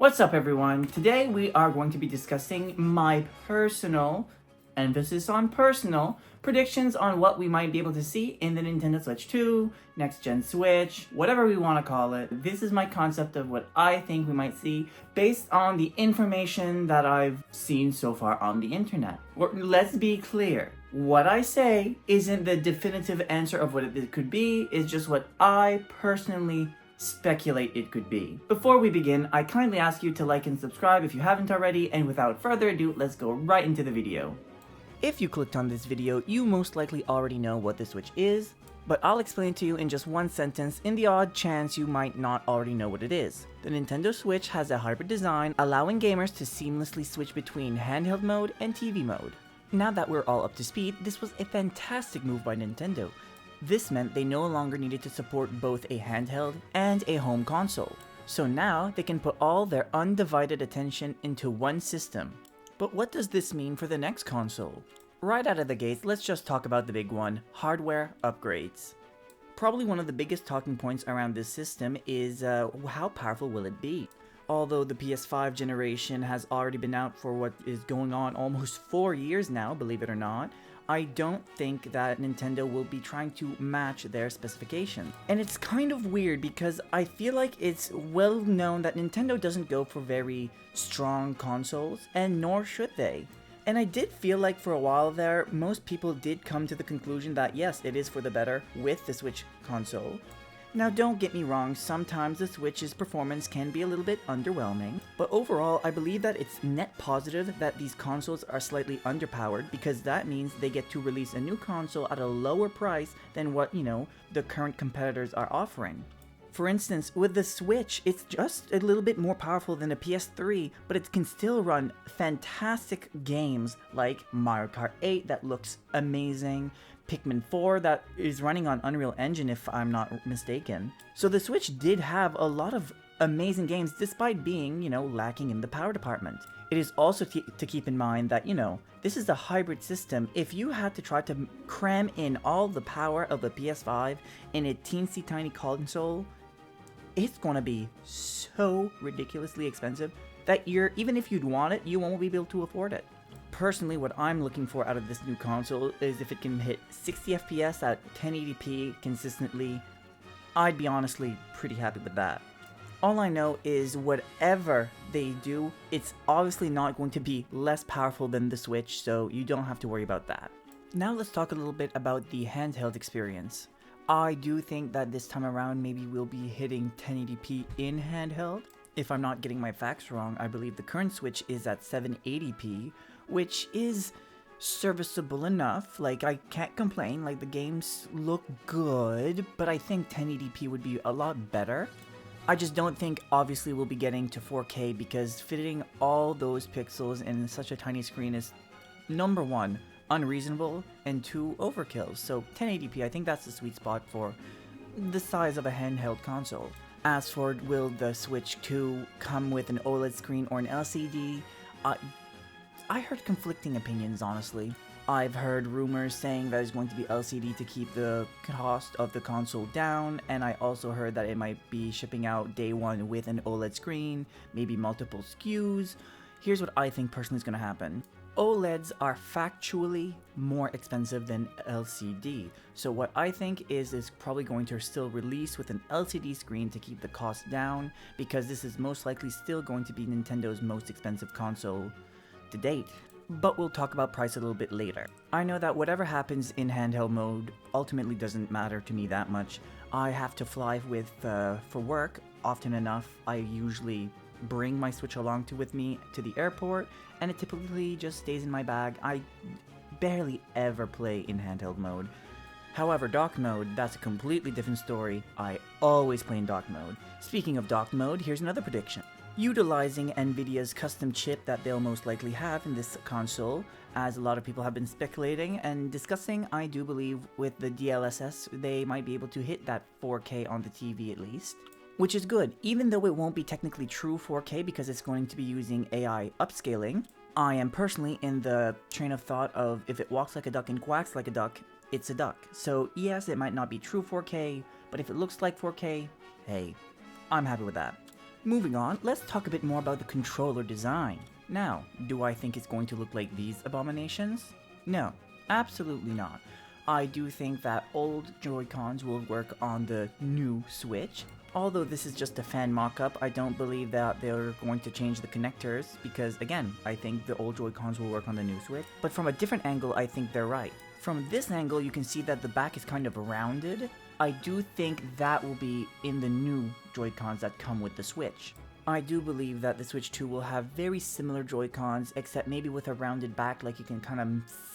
What's up, everyone? Today we are going to be discussing my personal, emphasis on personal, predictions on what we might be able to see in the Nintendo Switch 2, next gen Switch, whatever we want to call it. This is my concept of what I think we might see based on the information that I've seen so far on the internet. Let's be clear. What I say isn't the definitive answer of what it could be, it's just what I personally speculate it could be. Before we begin, I kindly ask you to like and subscribe if you haven't already, and without further ado, let's go right into the video. If you clicked on this video, you most likely already know what the Switch is, but I'll explain to you in just one sentence in the odd chance you might not already know what it is. The Nintendo Switch has a hybrid design, allowing gamers to seamlessly switch between handheld mode and TV mode. Now that we're all up to speed, this was a fantastic move by Nintendo. This meant they no longer needed to support both a handheld and a home console. So now they can put all their undivided attention into one system. But what does this mean for the next console? Right out of the gates, let's just talk about the big one, hardware upgrades. Probably one of the biggest talking points around this system is how powerful will it be? Although the PS5 generation has already been out for what is going on almost 4 years now, believe it or not, I don't think that Nintendo will be trying to match their specifications. And it's kind of weird because I feel like it's well known that Nintendo doesn't go for very strong consoles, and nor should they. And I did feel like for a while there, most people did come to the conclusion that yes, it is for the better with the Switch console. Now don't get me wrong, sometimes the Switch's performance can be a little bit underwhelming, but overall I believe that it's net positive that these consoles are slightly underpowered, because that means they get to release a new console at a lower price than what, the current competitors are offering. For instance, with the Switch, it's just a little bit more powerful than a PS3, but it can still run fantastic games like Mario Kart 8 that looks amazing, Pikmin 4 that is running on Unreal Engine if I'm not mistaken. So the Switch did have a lot of amazing games despite being, lacking in the power department. It is also to keep in mind that, this is a hybrid system. If you had to try to cram in all the power of a PS5 in a teensy tiny console, it's gonna be so ridiculously expensive that even if you'd want it, you won't be able to afford it. Personally, what I'm looking for out of this new console is if it can hit 60 FPS at 1080p consistently, I'd be honestly pretty happy with that. All I know is whatever they do, it's obviously not going to be less powerful than the Switch, so you don't have to worry about that. Now let's talk a little bit about the handheld experience. I do think that this time around maybe we'll be hitting 1080p in handheld. If I'm not getting my facts wrong, I believe the current Switch is at 780p, which is serviceable enough. Like, I can't complain, like the games look good, but I think 1080p would be a lot better. I just don't think obviously we'll be getting to 4K, because fitting all those pixels in such a tiny screen is, number one, unreasonable, and two, overkill. So 1080p, I think that's the sweet spot for the size of a handheld console. As for will the Switch 2 come with an OLED screen or an LCD, I heard conflicting opinions, honestly. I've heard rumors saying that it's going to be LCD to keep the cost of the console down, and I also heard that it might be shipping out day one with an OLED screen, maybe multiple SKUs. Here's what I think personally is going to happen. OLEDs are factually more expensive than LCD, so what I think is probably going to still release with an LCD screen to keep the cost down, because this is most likely still going to be Nintendo's most expensive console to date. But we'll talk about price a little bit later. I know that whatever happens in handheld mode ultimately doesn't matter to me that much. I have to fly for work often enough. I usually bring my Switch along with me to the airport, and it typically just stays in my bag. I barely ever play in handheld mode. However, dock mode, that's a completely different story. I always play in dock mode. Speaking of dock mode, here's another prediction. Utilizing Nvidia's custom chip that they'll most likely have in this console, as a lot of people have been speculating and discussing, I do believe with the DLSS they might be able to hit that 4K on the TV at least. Which is good, even though it won't be technically true 4K because it's going to be using AI upscaling. I am personally in the train of thought of if it walks like a duck and quacks like a duck, it's a duck. So yes, it might not be true 4K, but if it looks like 4K, hey, I'm happy with that. Moving on, let's talk a bit more about the controller design. Now, do I think it's going to look like these abominations? No, absolutely not. I do think that old Joy-Cons will work on the new Switch. Although this is just a fan mock-up, I don't believe that they're going to change the connectors because, again, I think the old Joy-Cons will work on the new Switch. But from a different angle, I think they're right. From this angle, you can see that the back is kind of rounded. I do think that will be in the new Joy-Cons that come with the Switch. I do believe that the Switch 2 will have very similar Joy-Cons, except maybe with a rounded back like you can kind of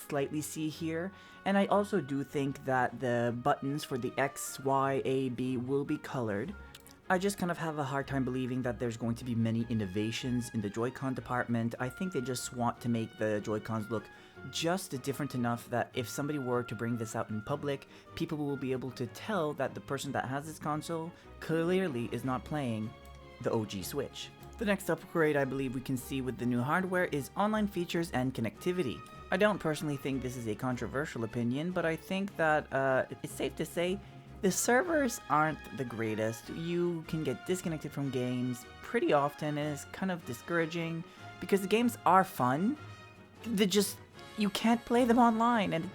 slightly see here. And I also do think that the buttons for the X, Y, A, B will be colored. I just kind of have a hard time believing that there's going to be many innovations in the Joy-Con department. I think they just want to make the Joy-Cons look just different enough that if somebody were to bring this out in public, people will be able to tell that the person that has this console clearly is not playing the OG Switch. The next upgrade I believe we can see with the new hardware is online features and connectivity. I don't personally think this is a controversial opinion, but I think that it's safe to say the servers aren't the greatest. You can get disconnected from games pretty often and it's kind of discouraging because the games are fun. You can't play them online and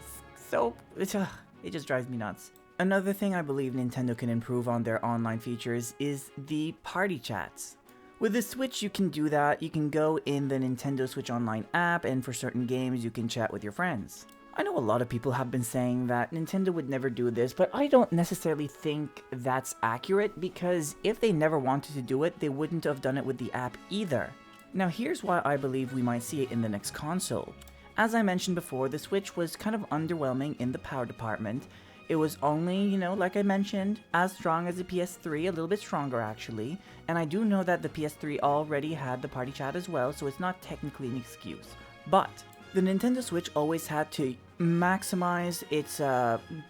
it just drives me nuts. Another thing I believe Nintendo can improve on their online features is the party chats. With the Switch you can do that. You can go in the Nintendo Switch Online app and for certain games you can chat with your friends. I know a lot of people have been saying that Nintendo would never do this, but I don't necessarily think that's accurate because if they never wanted to do it, they wouldn't have done it with the app either. Now here's why I believe we might see it in the next console. As I mentioned before, the Switch was kind of underwhelming in the power department. It was only, like I mentioned, as strong as the PS3, a little bit stronger actually, and I do know that the PS3 already had the party chat as well, so it's not technically an excuse. But the Nintendo Switch always had to maximize its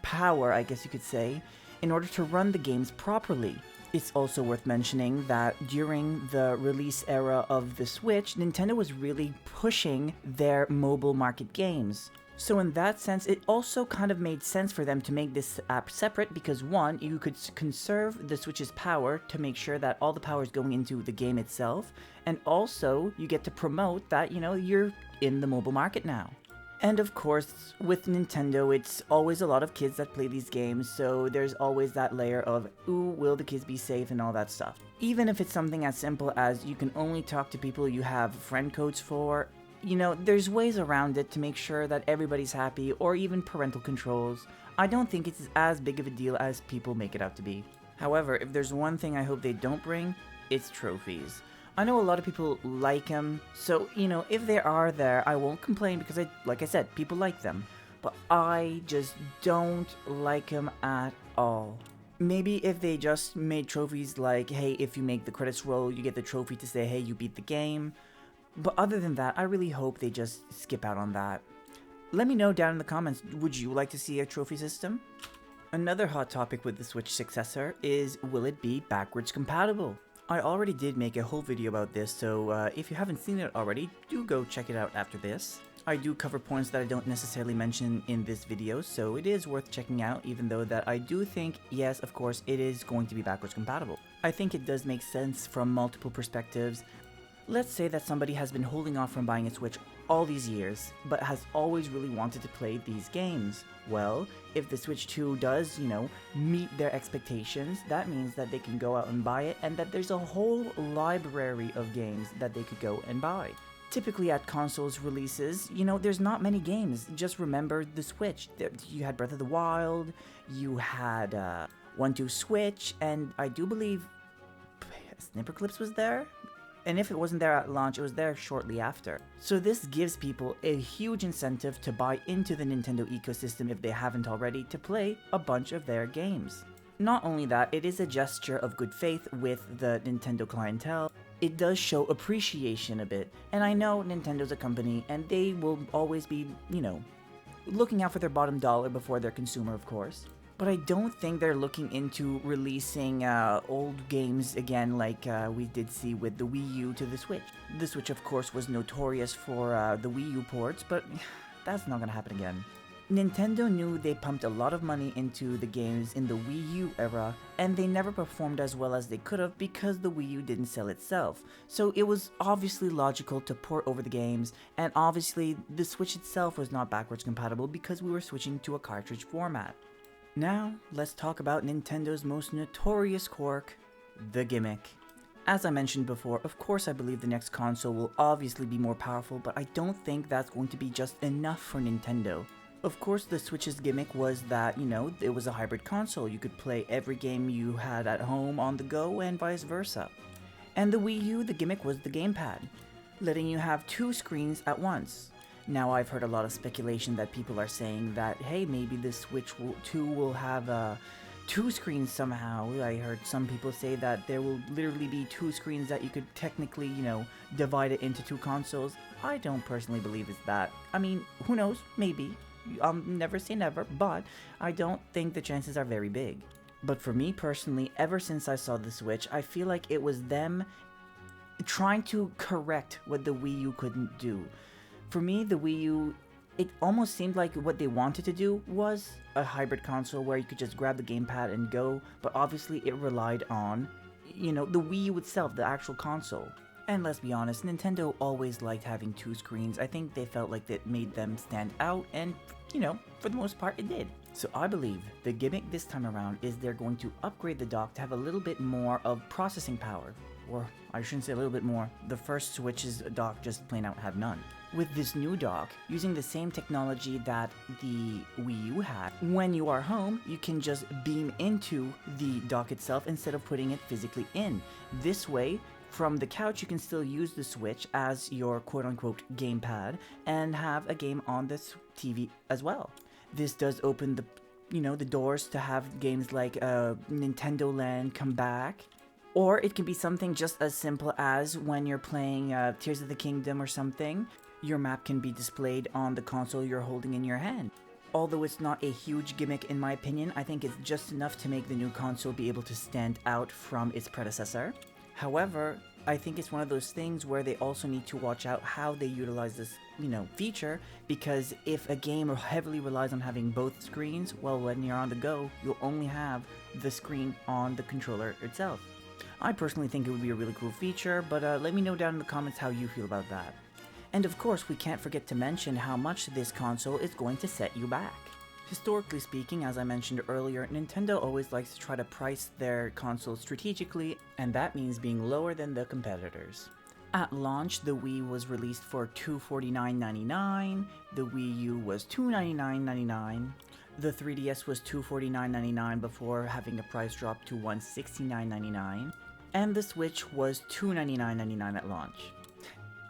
power, I guess you could say, in order to run the games properly. It's also worth mentioning that during the release era of the Switch, Nintendo was really pushing their mobile market games. So in that sense, it also kind of made sense for them to make this app separate because one, you could conserve the Switch's power to make sure that all the power is going into the game itself, and also you get to promote that, you're in the mobile market now. And of course, with Nintendo, it's always a lot of kids that play these games, so there's always that layer of, ooh, will the kids be safe and all that stuff. Even if it's something as simple as you can only talk to people you have friend codes for, there's ways around it to make sure that everybody's happy, or even parental controls. I don't think it's as big of a deal as people make it out to be. However, if there's one thing I hope they don't bring, it's trophies. I know a lot of people like them, so, if they are there, I won't complain because, like I said, people like them. But I just don't like them at all. Maybe if they just made trophies like, hey, if you make the credits roll, you get the trophy to say, hey, you beat the game. But other than that, I really hope they just skip out on that. Let me know down in the comments, would you like to see a trophy system? Another hot topic with the Switch successor is, will it be backwards compatible? I already did make a whole video about this, so if you haven't seen it already, do go check it out after this. I do cover points that I don't necessarily mention in this video, so it is worth checking out, even though that I do think, yes, of course, it is going to be backwards compatible. I think it does make sense from multiple perspectives. Let's say that somebody has been holding off from buying a Switch all these years, but has always really wanted to play these games. Well, if the Switch 2 does, meet their expectations, that means that they can go out and buy it, and that there's a whole library of games that they could go and buy. Typically at consoles releases, there's not many games. Just remember the Switch. You had Breath of the Wild, you had 1-2 Switch, and I do believe Snipperclips was there? And if it wasn't there at launch, it was there shortly after. So this gives people a huge incentive to buy into the Nintendo ecosystem if they haven't already, to play a bunch of their games. Not only that, it is a gesture of good faith with the Nintendo clientele. It does show appreciation a bit, and I know Nintendo's a company and they will always be, looking out for their bottom dollar before their consumer, of course. But I don't think they're looking into releasing old games again like we did see with the Wii U to the Switch. The Switch, of course, was notorious for the Wii U ports, but that's not gonna happen again. Nintendo knew they pumped a lot of money into the games in the Wii U era, and they never performed as well as they could have because the Wii U didn't sell itself. So it was obviously logical to port over the games, and obviously the Switch itself was not backwards compatible because we were switching to a cartridge format. Now, let's talk about Nintendo's most notorious quirk, the gimmick. As I mentioned before, of course I believe the next console will obviously be more powerful, but I don't think that's going to be just enough for Nintendo. Of course, the Switch's gimmick was that, it was a hybrid console. You could play every game you had at home on the go and vice versa. And the Wii U, the gimmick was the gamepad, letting you have two screens at once. Now, I've heard a lot of speculation that people are saying that, hey, maybe the Switch 2 will have two screens somehow. I heard some people say that there will literally be two screens that you could technically, divide it into two consoles. I don't personally believe it's that. I mean, who knows? Maybe. I'll never say never, but I don't think the chances are very big. But for me personally, ever since I saw the Switch, I feel like it was them trying to correct what the Wii U couldn't do. For me, the Wii U, it almost seemed like what they wanted to do was a hybrid console where you could just grab the gamepad and go, but obviously it relied on, the Wii U itself, the actual console. And let's be honest, Nintendo always liked having two screens. I think they felt like that made them stand out, and, for the most part, it did. So I believe the gimmick this time around is they're going to upgrade the dock to have a little bit more of processing power. Or, I shouldn't say a little bit more, the first Switch's dock just plain out had none. With this new dock, using the same technology that the Wii U had, when you are home, you can just beam into the dock itself instead of putting it physically in. This way, from the couch, you can still use the Switch as your quote-unquote gamepad and have a game on this TV as well. This does open the doors to have games like Nintendo Land come back. Or it can be something just as simple as when you're playing Tears of the Kingdom or something, your map can be displayed on the console you're holding in your hand. Although it's not a huge gimmick in my opinion, I think it's just enough to make the new console be able to stand out from its predecessor. However, I think it's one of those things where they also need to watch out how they utilize this, feature, because if a game heavily relies on having both screens, well, when you're on the go, you'll only have the screen on the controller itself. I personally think it would be a really cool feature, but let me know down in the comments how you feel about that. And of course, we can't forget to mention how much this console is going to set you back. Historically speaking, as I mentioned earlier, Nintendo always likes to try to price their consoles strategically, and that means being lower than the competitors. At launch, the Wii was released for $249.99, the Wii U was $299.99, the 3DS was $249.99 before having a price drop to $169.99, and the Switch was $299.99 at launch.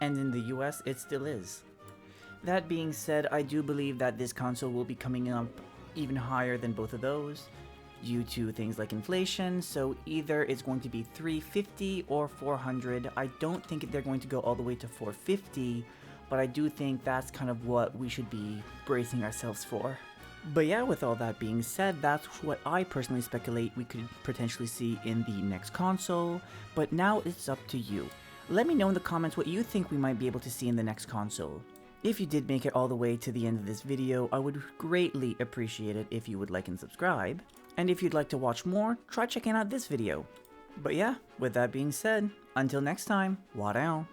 And in the US, it still is. That being said, I do believe that this console will be coming up even higher than both of those due to things like inflation, so either it's going to be $350 or $400. I don't think they're going to go all the way to $450, but I do think that's kind of what we should be bracing ourselves for. But yeah, with all that being said, that's what I personally speculate we could potentially see in the next console, but now it's up to you. Let me know in the comments what you think we might be able to see in the next console. If you did make it all the way to the end of this video, I would greatly appreciate it if you would like and subscribe. And if you'd like to watch more, try checking out this video. But yeah, with that being said, until next time, warao.